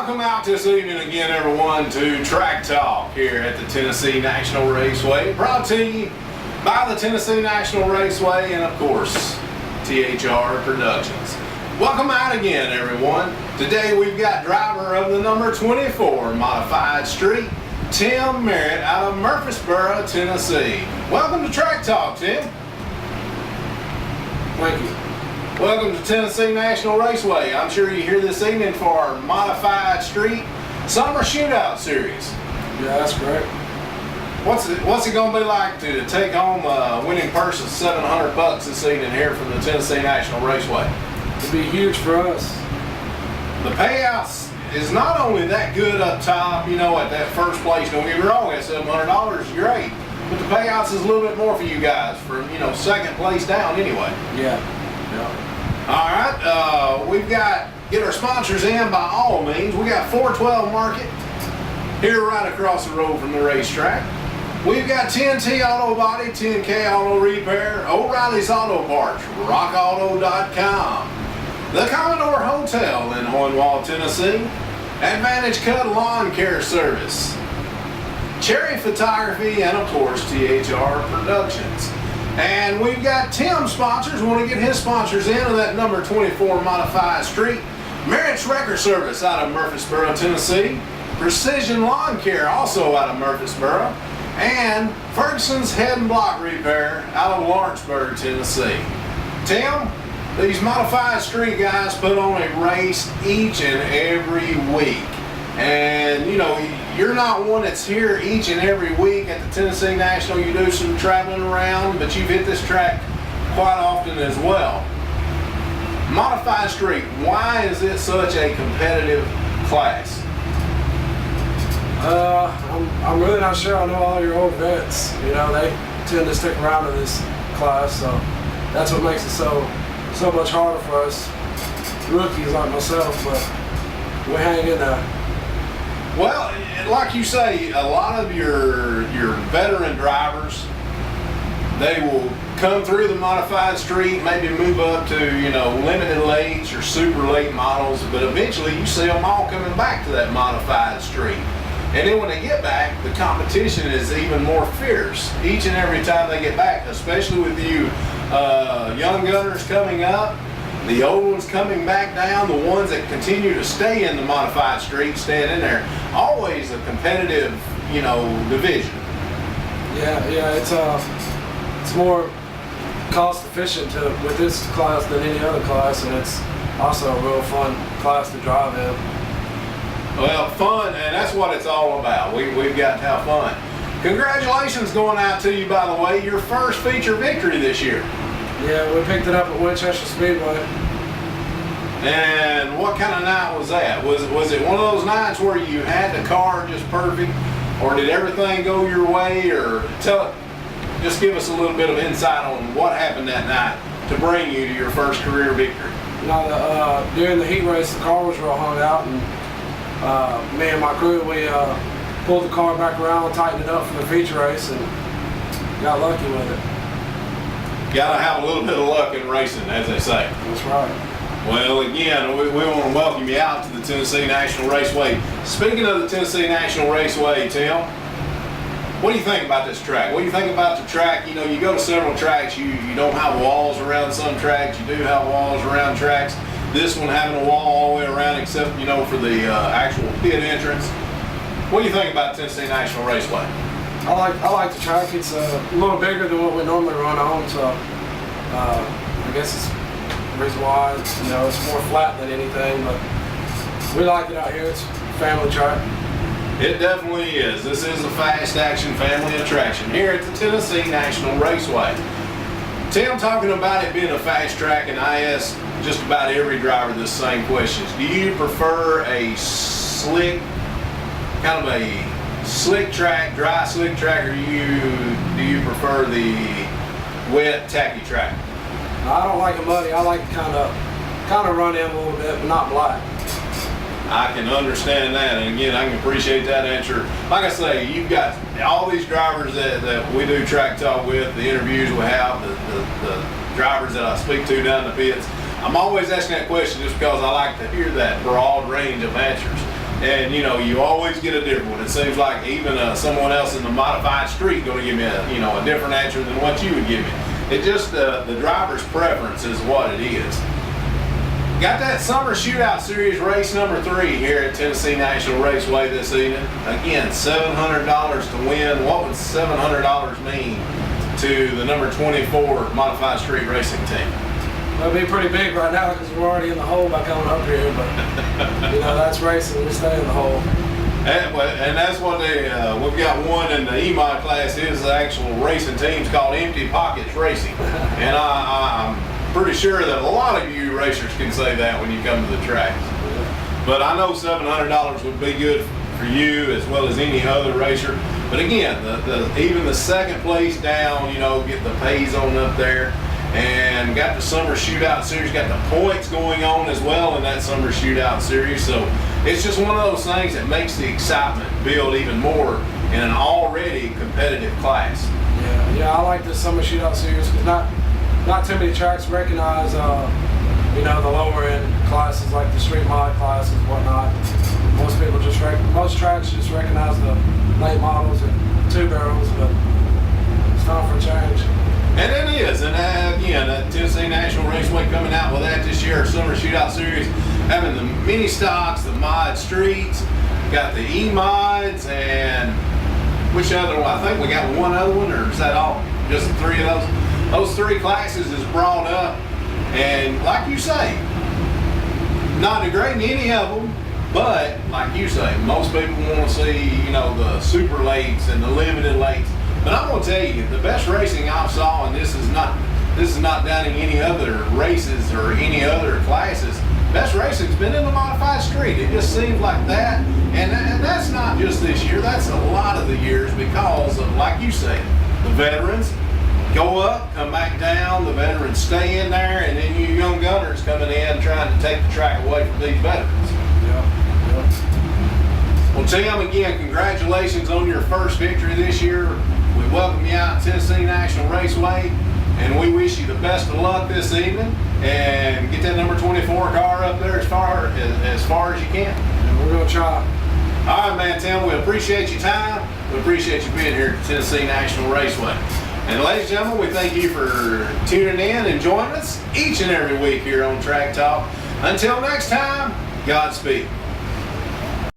Welcome out this evening again, everyone, to Track Talk here at the Tennessee National Raceway. Brought to you by the Tennessee National Raceway and, of course, THR Productions. Welcome out again, everyone. Today we've got driver of the number 24 Modified Street, Tim Merritt, out of Murfreesboro, Tennessee. Welcome to Track Talk, Tim. Thank you. Welcome to Tennessee National Raceway. I'm sure you're here this evening for our Modified Street Summer Shootout Series. Yeah, that's great. What's it going to be like to take home a winning purse of $700 this evening here from the Tennessee National Raceway? It'd be huge for us. The payouts is not only that good up top, you know, at that first place. Don't get me wrong, that $700 is great, but the payouts is a little bit more for you guys from, you know, second place down anyway. Yeah. All right, we've got, get our sponsors in by all means. We got 412 Market here right across the road from the racetrack. We've got 10T Auto Body, 10K Auto Repair, O'Reilly's Auto Parts, rockauto.com, the Commodore Hotel in Hohenwald, Tennessee, Advantage Cut Lawn Care Service, Cherry Photography, and of course THR Productions. And we've got Tim sponsors. We want to get his sponsors in on that number 24 Modified Street. Merritt's Record Service out of Murfreesboro, Tennessee. Precision Lawn Care, also out of Murfreesboro. And Ferguson's Head and Block Repair out of Lawrenceburg, Tennessee. Tim, these Modified Street guys put on a race each and every week. And, you know, you're not one that's here each and every week at the Tennessee National. You do some traveling around, but you've hit this track quite often as well. Modified Street, why is it such a competitive class? I'm really not sure. I know all your old vets. You know, they tend to stick around in this class, so that's what makes it so much harder for us rookies like myself, but we hang in there. Well, like you say, a lot of your veteran drivers, they will come through the Modified Street, maybe move up to, you know, limited lates or super late models, but eventually you see them all coming back to that Modified Street. And then when they get back, the competition is even more fierce each and every time they get back, especially with you young gunners coming up, the old ones coming back down, the ones that continue to stay in the Modified Street, staying in there. Always a competitive, you know, division. Yeah, it's more cost efficient with this class than any other class, and it's also a real fun class to drive in. Well, fun, and that's what it's all about. We've got to have fun. Congratulations going out to you, by the way, your first feature victory this year. Yeah, we picked it up at Winchester Speedway. And what kind of night was that? Was it one of those nights where you had the car just perfect, or did everything go your way? Or just give us a little bit of insight on what happened that night to bring you to your first career victory. You know, during the heat race, the car was real hung out, and me and my crew, we pulled the car back around, tightened it up for the feature race, and got lucky with it. Gotta have a little bit of luck in racing, as they say. That's right. Well, again, we want to welcome you out to the Tennessee National Raceway. Speaking of the Tennessee National Raceway, Tim, what do you think about this track? What do you think about the track? You know, you go to several tracks, you don't have walls around some tracks, you do have walls around tracks. This one having a wall all the way around except, you know, for the actual pit entrance. What do you think about Tennessee National Raceway? I like the track. It's a little bigger than what we normally run on, so I guess it's the reason why, you know, it's more flat than anything, but we like it out here. It's a family track. It definitely is. This is a fast action family attraction here at the Tennessee National Raceway. Tim, talking about it being a fast track, and I ask just about every driver the same questions. Do you prefer a slick, kind of a slick track, dry slick track, or do you prefer the wet tacky track? I don't like it muddy. I like it kind of run in a little bit, but not black. I can understand that, and again, I can appreciate that answer. Like I say, you've got all these drivers that we do track talk with, the interviews we have, the drivers that I speak to down in the pits. I'm always asking that question just because I like to hear that broad range of answers. And you always get a different one. It seems like even someone else in the modified street going to give me a different answer than what you would give me. It just the driver's preference is what it is. Got that Summer Shootout Series race number 3 here at Tennessee National Raceway this evening. Again, $700 to win. What would $700 mean to the number 24 modified street racing team? It'll be pretty big right now because we're already in the hole by coming up here, but that's racing. We stay in the hole. And that's what we've got one in the E-Mod class. His actual racing team's called Empty Pockets Racing. And I'm pretty sure that a lot of you racers can say that when you come to the tracks. But I know $700 would be good for you as well as any other racer. But again, even the second place down, get the pays on up there. And got the Summer Shootout Series, got the points going on as well in that Summer Shootout Series. So it's just one of those things that makes the excitement build even more in an already competitive class. Yeah, I like the Summer Shootout Series because not too many tracks recognize, the lower end classes like the street mod classes and whatnot. Most tracks just recognize the late models and 2 barrels, but it's time for a change. And it is, and again, Tennessee National Raceway coming out with that this year, Summer Shootout Series, having the mini stocks, the mod streets, got the E-mods, and which other one? I think we got one other one, or is that all? Just 3 of those? Those 3 classes is brought up, and like you say, not degrading any of them, but like you say, most people want to see, the super lates and the limited lates. But I'm going to tell you, the best racing I saw, and this is not done in any other races or any other classes, best racing's been in the modified street. It just seems like that. And that's not just this year, that's a lot of the years because of, like you say, the veterans go up, come back down, the veterans stay in there, and then you young gunners coming in trying to take the track away from these veterans. Yeah. Well, Tim, again, congratulations on your first victory this year. We welcome you out to Tennessee National Raceway, and we wish you the best of luck this evening, and get that number 24 car up there as far as you can. And we're going to try. All right, man, Tim, we appreciate your time. We appreciate you being here at Tennessee National Raceway. And ladies and gentlemen, we thank you for tuning in and joining us each and every week here on Track Talk. Until next time, Godspeed.